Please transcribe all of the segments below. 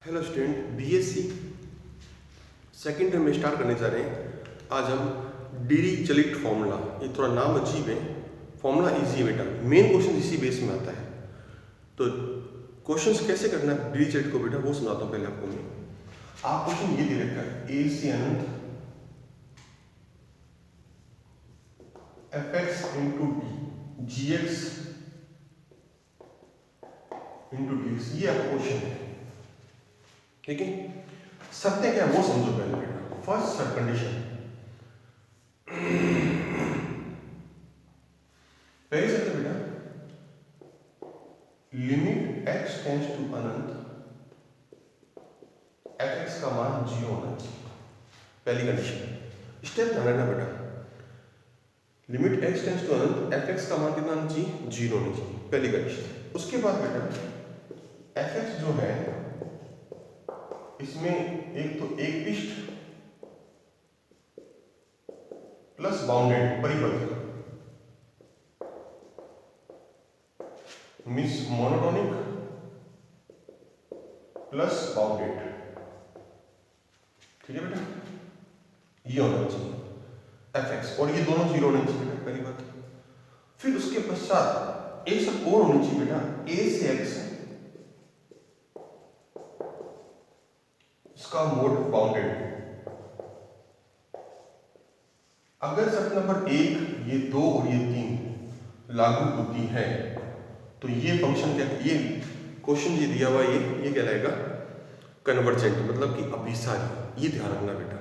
Hello student, BSc second term में start करने जा रहे हैं। आज हम डिरिचलेट फॉर्मूला, ये थोड़ा नाम अजीब है, फॉर्मूला इजी है बेटा। मेन क्वेश्चन इसी बेस में आता है। तो क्वेश्चंस कैसे करना है डिरिचलेट को बेटा, वो सुनाता हूँ पहले आपको मैं। आप क्वेश्चन ये दे रखा है, ए से अनंत f x into d g x into d x, ये आपका क्वेश्चन है। ठीक है, सत्य क्या है वो समझो पहले बेटा। फर्स्ट सब कंडीशन, पहली सत्य बेटा, लिमिट x टेंड्स टू अनंत एफ एक्स का मान 0 होना चाहिए। पहली कंडीशन, स्टेप ध्यान रखना बेटा। लिमिट x टेंड्स टू अनंत एफ एक्स का मान कितना होना चाहिए? 0 होना चाहिए, पहली कंडीशन। उसके बाद बेटा एफ एक्स जो है इसमें एक तो एक पिष्ट प्लस बाउंडेड परिबद्ध मीन्स मोनोटोनिक प्लस बाउंडेड। ठीक है बेटा, ये होना चाहिए एफ एक्स, और ये दोनों 0 होने चाहिए बेटा, पहली बात। फिर उसके पश्चात एक सब और होनी चाहिए बेटा, ए से एक्स इसका मोड बाउंडेड। अगर शर्त नंबर 1 ये 2 और ये 3 लागू होती है तो ये फंक्शन क्या, ये क्वेश्चन ये दिया हुआ ये कहलाएगा कन्वर्जेंट, मतलब कि अभिसारी। ये ध्यान रखना बेटा।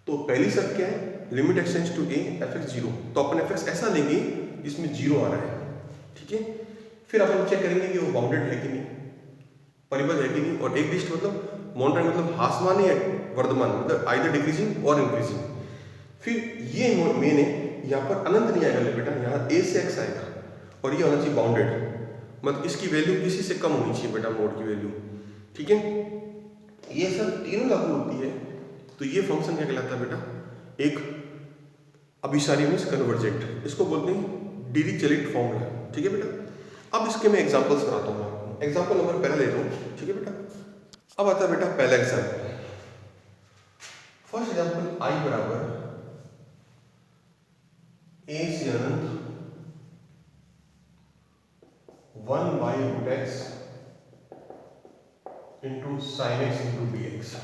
तो पहली शर्त क्या है? Limit x tends to a f x 0। तो अपन एफ एक्स ऐसा लेंगे जिसमें 0 आ रहा है। ठीक है, फिर अपन चेक करेंगे कि वो बाउंडेड है कि नहीं, परिबद्ध है कि नहीं। और एक डिस्ट मतलब मोनोटोन मतलब हासमान है वर्धमान, मतलब आइदर डिक्रीजिंग और इंक्रीजिंग। फिर ये मेन है, यहाँ पर अनंत नहीं आएगा बेटा, यहाँ ए से एक्स आएगा और ये होना चाहिए बाउंडेड, मतलब इसकी वैल्यू किसी से कम होनी चाहिए बेटा, मोड की वैल्यू। ठीक है, ये सब तीनों लागू होती है तो ये फंक्शन क्या कहलाता है बेटा? एक अभिसारी मीन्स कन्वर्जेंट, इसको बोलते हैं डिरिचलेट फॉर्मूला। ठीक है बेटा, अब इसके मैं एग्जांपल्स कराता हूँ आपको। एग्जांपल नंबर पहला लेता हूँ। ठीक है बेटा, अब आता है बेटा पहला एग्जांपल। फर्स्ट एग्जांपल आई बराबर ए से अनंत 1 by root x into sine x into d x.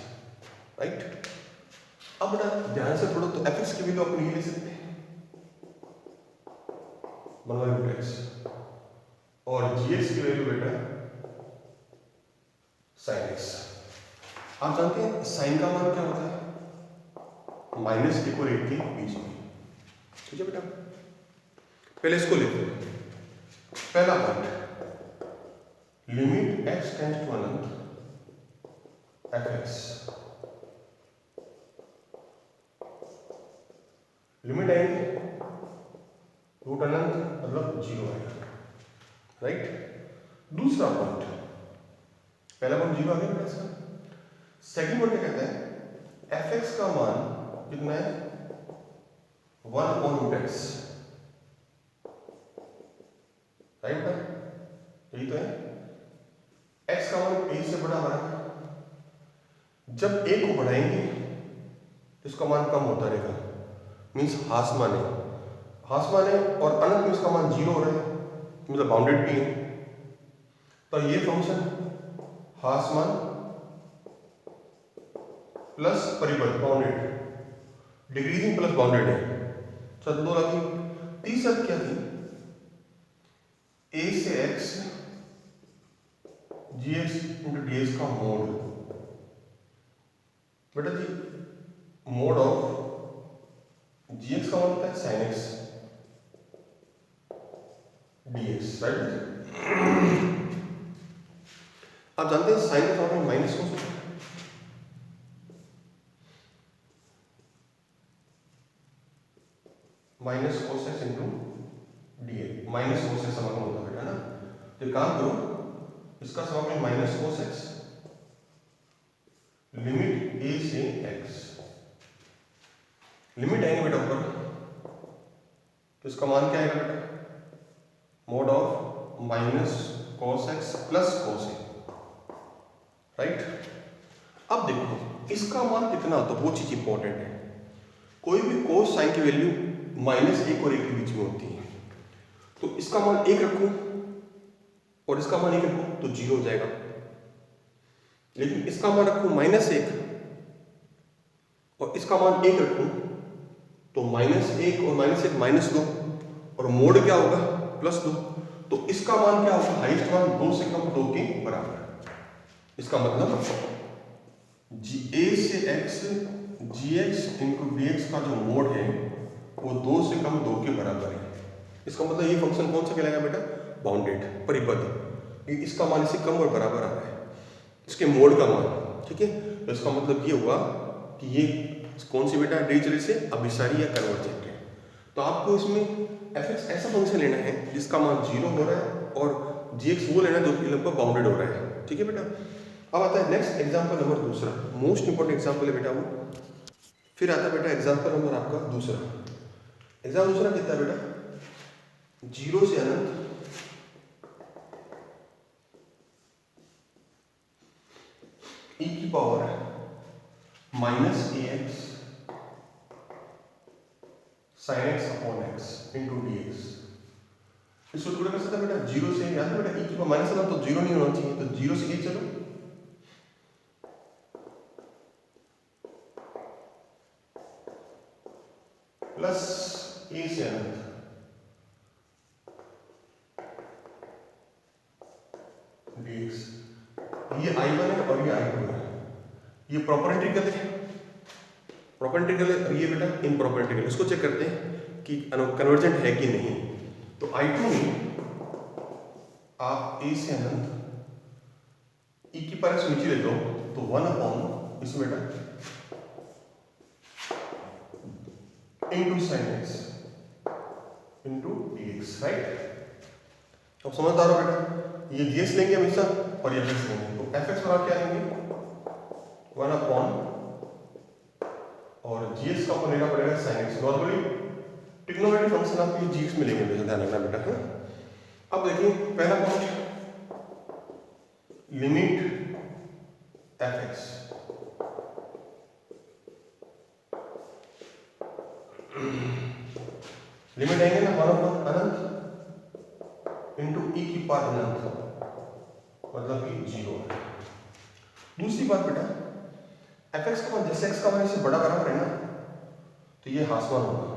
Right, अब बेटा ध्यान से पढ़ो, तो एफ एक्स की वैल्यू अपन ये ले सकते हैं 1 बाई रूट एक्स, और जी एक्स की वैल्यू बेटा साइन एक्स। आप जानते हैं साइन का मान क्या होता है? -1 और 1 के बीच में। ठीक है बेटा, पहले इसको लिखते हैं। पहला point, limit x tends to अनंत एफ एक्स, लिमिट आएगी रूट अनंत मतलब 0 आएगा। राइट, दूसरा पॉइंट, पहला पॉइंट 0 आ गया बेटा इसका। सेकंड पॉइंट क्या कहता है? एफ एक्स का मान कितना है? 1 और रूट एक्स। राइट बेटा, यही तो है। एक्स का मान ए से बड़ा बड़ा, जब ए को बढ़ाएंगे तो इसका मान कम होता रहेगा, मीन्स हासमान है। हासमान है और अनंत में इसका मान 0 हो रहा है, मतलब बाउंडेड भी है। तो ये फंक्शन हासमान प्लस परिबद्ध बाउंडेड, डिक्रीजिंग प्लस बाउंडेड है। चल 2 लगी। तीसरी शर्त क्या थी? ए से एक्स जी एक्स इंटू डी एक्स का मोड। बेटा जी मोड ऑफ जी एक्स का मान होता है sine x D x. Right, आप जानते हैं साइन का फॉर्म माइनस कॉस होता है। Minus cos x into d x, minus cos x समाकलन होता है बेटा ना। तो काम करो, इसका समाकलन माइनस कॉस एक्स लिमिट ए से एक्स, लिमिट आएंगे बेटा ऊपर, तो इसका मान क्या आएगा बेटा? Mode of minus cos x plus cos A. Right. अब देखो इसका मान कितना होता है, वो चीज इंपॉर्टेंट है। कोई भी कोस साइन की वैल्यू -1 और 1 के बीच में होती है, तो इसका मान 1 रखूं और इसका मान 1 रखूं तो 0 हो जाएगा। लेकिन इसका मान रखूं -1 और इसका मान 1 रखूं तो -1 और -1 -2 और मोड क्या होगा +2। तो इसका मान क्या होगा, हाईएस्ट मान 2 से कम 2 के बराबर। इसका मतलब a से x gx इंटू dx का जो मोड है वो 2 से कम 2 के बराबर है। इसका मतलब ये फंक्शन कौन सा कहलाएगा बेटा, बाउंडेड, परिबद्ध। इसका मान इससे कम और बराबर आ रहा है इसके मोड का मान, ठीक है। तो इसका मतलब ये हुआ कि ये कौन सी बेटा, डिरिचलेट से अभिसारी या कन्वर्जेंट है। तो आपको इसमें fx ऐसा फंक्शन लेना है जिसका मान 0 हो रहा है और gx वो लेना है जो कि लगभग बाउंडेड हो रहा है, ठीक है बेटा। अब आता है नेक्स्ट एग्जांपल नंबर दूसरा, मोस्ट इंपॉर्टेंट एग्जांपल है बेटा वो। फिर आता है बेटा एग्जांपल नंबर आपका दूसरा। एग्जांपल दूसरा कितना है बेटा, 0 से अनंत e की power -ax sin x upon x into dx। इसको टुकड़ा कर सकता है बेटा 0 से, याद है बेटा e की पावर माइनस अनंत तो 0 नहीं होना चाहिए, तो 0 से 1 चलो, प्लस a से अनंत dx। ये I1 है और ये I2 है, ये प्रॉपर इंटीग्रल है, प्रॉपर इंटीग्रल है, और ये बेटा इम्प्रॉपर इंटीग्रल। इसको चेक करते हैं कि कन्वर्जेंट है कि नहीं। तो I2 में आप a से अनंत e की पावर x नीचे ले लो तो 1 अपॉन इसमें बेटा into sine x into dx, right. अब समझदार हो बेटा, ये dx लेंगे हमेशा और ये fx लेंगे, तो fx बराबर क्या लेंगे 1 अपॉन और gx का अपन लेना पड़ेगा sin x। Normally trigonometric function आप ये gx में लेंगे, ध्यान रखना बेटा, है। अब देखिए पहला पॉइंट, लिमिट fx लिमिट आएंगे ना 1 अपॉन अनंत इंटू e की पावर अनंत, मतलब कि 0 है। दूसरी बात बेटा, fx का मान जैसे x का मान इससे बड़ा बराबर है ना, तो ये हासमान होगा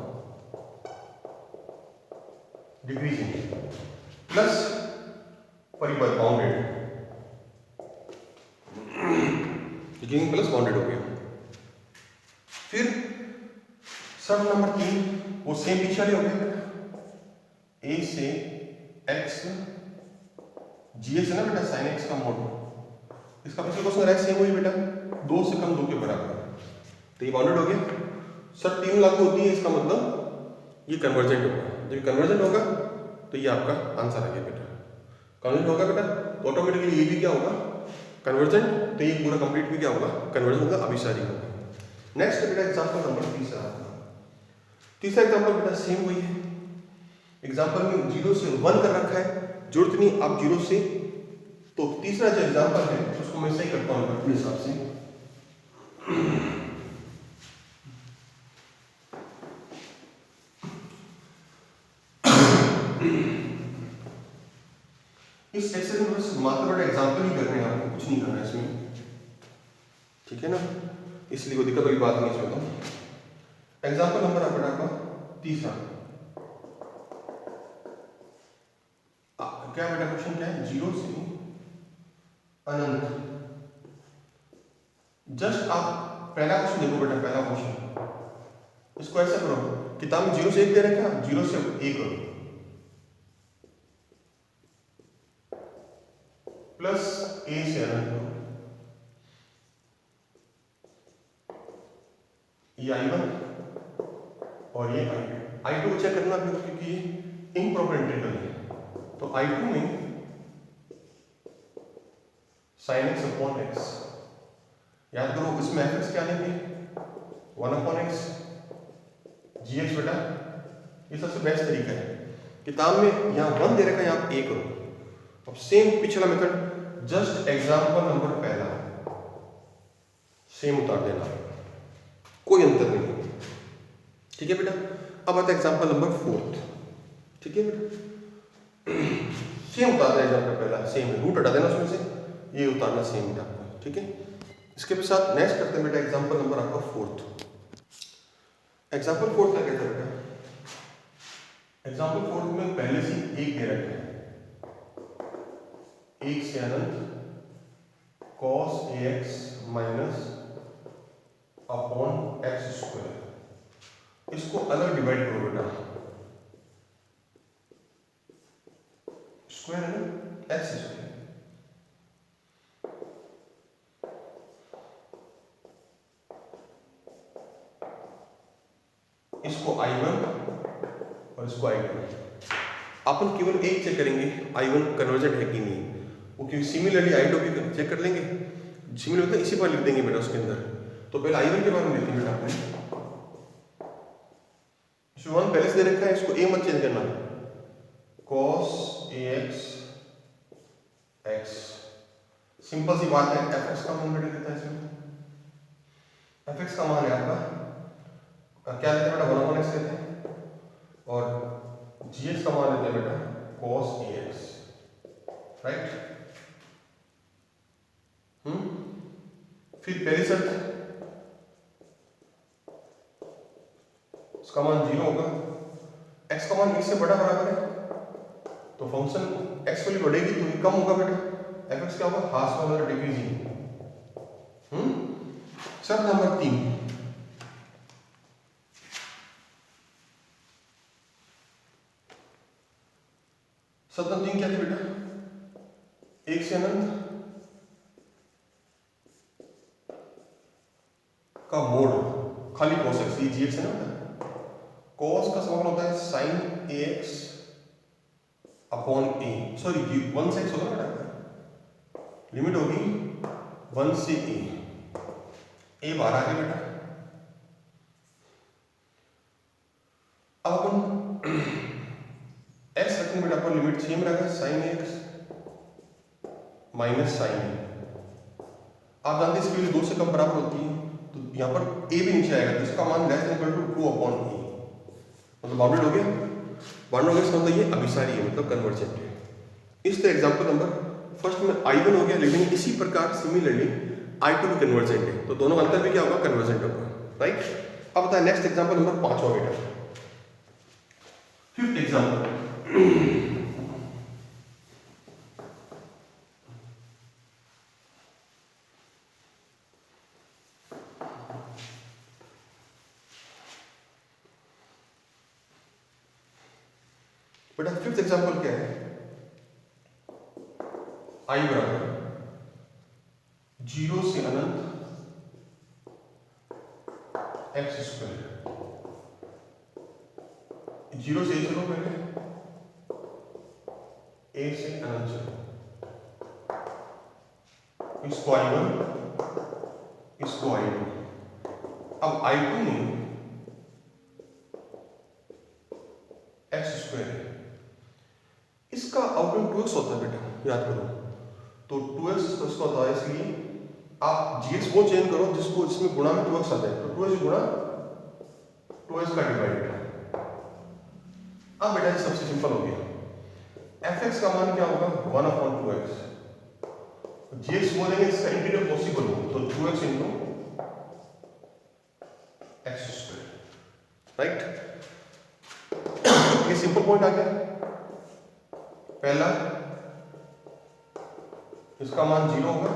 डिक्रीजिंग, प्लस परिबद्ध बाउंडेड, डिक्रीजिंग प्लस बाउंडेड हो गया। फिर सब नंबर 3 वो सेम पीछे वाले हो गए, a से x gx है ना बेटा sin x का मोड, इसका पिछले क्वेश्चन राइट सेम हुई बेटा 2 से कम 2 के बराबर, तो ये बाउंडेड हो गया। सर 3 लागू होती है, इसका मतलब ये कन्वर्जेंट होगा। जब कन्वर्जेंट होगा तो ये आपका आंसर आ गया बेटा, कन्वर्जेंट होगा बेटा तो ऑटोमेटिकली ये भी क्या होगा कन्वर्जेंट, तो ये पूरा कंप्लीट भी क्या होगा कन्वर्जेंट होगा, अभिसारी होगा। नेक्स्ट बेटा एग्जांपल नंबर तीसरा एग्जांपल बेटा सेम वही है। एग्जांपल में 0 से 1 कर रखा है, जरूरत नहीं आप 0 से, तो तीसरा जो एग्जांपल है उसको मैं सही करता हूँ अपने हिसाब से। इस सेक्शन में बस मात्र बड़ा एग्जांपल ही करने हैं, आपको कुछ नहीं करना है इसमें, ठीक है ना, इसलिए कोई दिक्कत वाली बात नहीं इसमें। तो एग्जांपल नंबर आपका तीसरा, क्या बेटा क्वेश्चन क्या है, 0 से अनंत। जस्ट आप पहला क्वेश्चन देखो बेटा, पहला क्वेश्चन इसको ऐसा करो, किताब में 0 से 1 दे रखा, 0 से 1 करो प्लस a से अनंत करो, ये I1 और ये I2 को चेक करना भी, क्योंकि ये इम्प्रॉपर इंटीग्रल है। तो I2 में sin x अपॉन x, याद करो इसमें fx क्या लेंगे 1 अपॉन x gx बेटा, ये सबसे बेस्ट तरीका है। किताब में यहाँ 1 दे रखा है, यहाँ आप a करो। अब सेम पिछला मेथड, जस्ट एग्जांपल नंबर पहला, सेम उतार देना, कोई अंतर नहीं। ठीक है बेटा। अब आता है एग्जाम्पल नंबर 4। ठीक है बेटा, सेम उतार देना एग्जाम्पल पहला, सेम रूट हटा देना उसमें से, ये उतारना सेम है आपका। ठीक है, इसके साथ नेक्स्ट करते हैं बेटा एग्जाम्पल नंबर आपका 4। एग्जाम्पल 4 क्या कहता है बेटा, एग्जाम्पल 4 में पहले से एक दे रखा है, 1 से अनंत cos ax minus upon x square. इसको अलग डिवाइड करो बेटा, स्क्वायर है ना, एक्स स्क्वायर। इसको I1 और इसको I2। अपन केवल एक चेक करेंगे I1 कन्वर्जेंट है कि नहीं, वो क्योंकि सिमिलरली I2 भी चेक कर लेंगे। सिमिलर होता है इसी पर लिख देंगे बेटा उसके अंदर। तो पहले I1 के बारे में देखते हैं बेटा आपने, वन पहले से दे रखा है, इसको a मत चेंज करना, cos ax x। सिंपल सी बात है, fx का मान बेटा कितना है इसमें, fx का मान है आपका क्या लेते हैं बेटा, 1/x लेते हैं, और gx का मान लेते हैं बेटा cos ax, राइट। फिर पहली शर्त, इसका मान 0 होगा, x का मान 1 से बड़ा बराबर है, तो फंक्शन x वैल्यू बढ़ेगी तो ये कम होगा बेटा, fx क्या होगा, हाफ वाला डिक्रीजिंग। शर्त नंबर 3, शर्त नंबर 3 क्या थी बेटा, 1 से अनंत का मोड खाली cos x, ये gx है ना बेटा, cos का समाकलन होता है sin ax upon a, sorry 1 से x होगा बेटा, लिमिट होगी 1 से a बाहर आ गया बेटा। अब अपन x रखेंगे बेटा, अपन लिमिट सेम रहेगा sin ax minus sin a। आप जानते हैं इसकी वैल्यू 2 से कम बराबर होती है, तो यहाँ पर a भी नीचे आएगा, तो इसका मान less than equal to 2 upon a, मतलब बाउंडेड हो गया। बाउंडेड हो गया इसका मतलब ये अभिसारी है, मतलब कन्वर्जेंट है। इस तरह एग्जांपल नंबर फर्स्ट में I1 हो गया, लेकिन इसी प्रकार सिमिलरली I2 भी कन्वर्जेंट है, तो दोनों का अंतर भी क्या होगा, कन्वर्जेंट होगा, राइट। अब बताए नेक्स्ट एग्जांपल नंबर 5 बेटा, फिफ्थ एग्जांपल। बेटा फिफ्थ एग्जांपल क्या है, I बराबर 0 से अनंत एक्स स्क्वायर, 0 से चलो पहले, a से अनंत चलो, इसको I1, इसको I2। अब I2 में एक्स स्क्वायर है, इसका आउटपुट 2x होता है बेटा, याद करो, तो 2x इसको होता है, इसलिए आप gx वो चेंज करो जिसको इसमें गुणा में 2x आता है, तो 2x गुणा 2x का डिवाइड। अब बेटा ये सबसे सिंपल हो गया, fx का मान क्या होगा, 1/2x, gx बोलेंगे इसका इंटीग्रल पॉसिबल हो तो 2x into x square, right. ये सिंपल पॉइंट आ गया। पहला इसका मान 0 होगा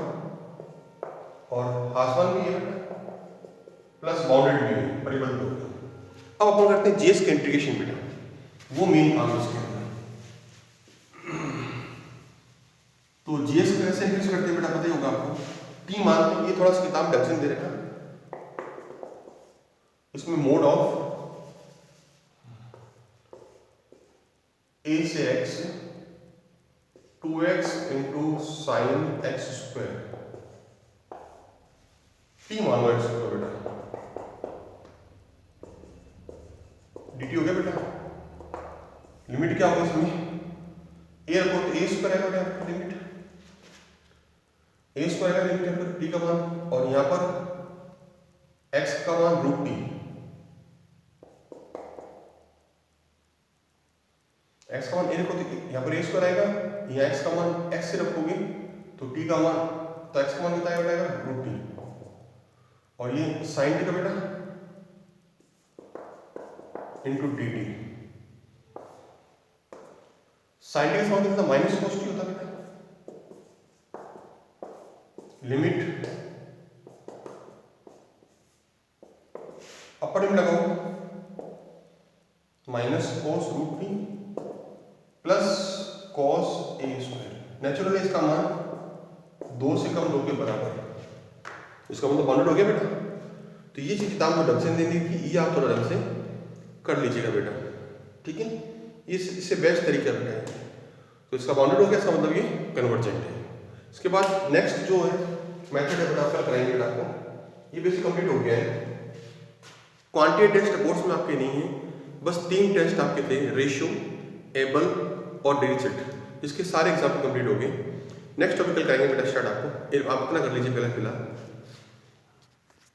और हासमान भी है प्लस बाउंडेड भी है, परिबद्ध होगा। अब अपन करते हैं जीएस का इंटीग्रेशन बेटा, वो मेन काम है इसके अंदर। तो जीएस को कैसे इंटीग्रेट करते हैं बेटा, पता ही होगा आपको, टी मानते हैं, ये थोड़ा सा किताब डेफिनेशन दे रखा है, इसमें मोड ऑफ a से x 2x into sine x square, T मान लो एक्स स्क्वायर बेटा, dt हो गया बेटा। लिमिट क्या होगा इसमें, a रखो तो a स्क्वायर आएगा बेटा, लिमिट a स्क्वायर का लिमिट है टी का मान, और यहाँ पर x का मान रूट टी, x का मान ए रखो तो यहाँ पर ए स्क्वायर आएगा, यहाँ x का मान x से रखोगे तो t का मान, तो x का मान कितना आएगा रूट टी, और ये साइन टी का बेटा into d t. Sine t का समान कितना माइनस कोस टी होता बेटा, लिमिट अपर लिमिट लगाओ minus cos root t plus cos a square. Naturally इसका मान 2 से कम 2 के बराबर है, इसका मतलब बाउंडेड हो गया बेटा। तो ये चीज किताब में ढंग से देनी थी, ये आप थोड़ा ढंग से कर लीजिएगा बेटा, ठीक है। इससे बेस्ट तरीका बेटा है। तो इसका बाउंडेड हो गया, इसका मतलब ये कन्वर्जेंट है। इसके बाद नेक्स्ट जो है मेथड है बेटा, कल कराएंगे बेटा आपको, ये बेसिक कंप्लीट हो गया है। क्वांटिटी टेस्ट कोर्स में आपके नहीं है, बस 3 टेस्ट आपके थे, रेशियो, एबल और डिरिचलेट। इसके सारे एग्जाम्पल कंप्लीट हो गए। नेक्स्ट टॉपिक कल कराएंगे बेटा स्टार्ट आपको, आप अपना कर लीजिए पहले फिलहाल।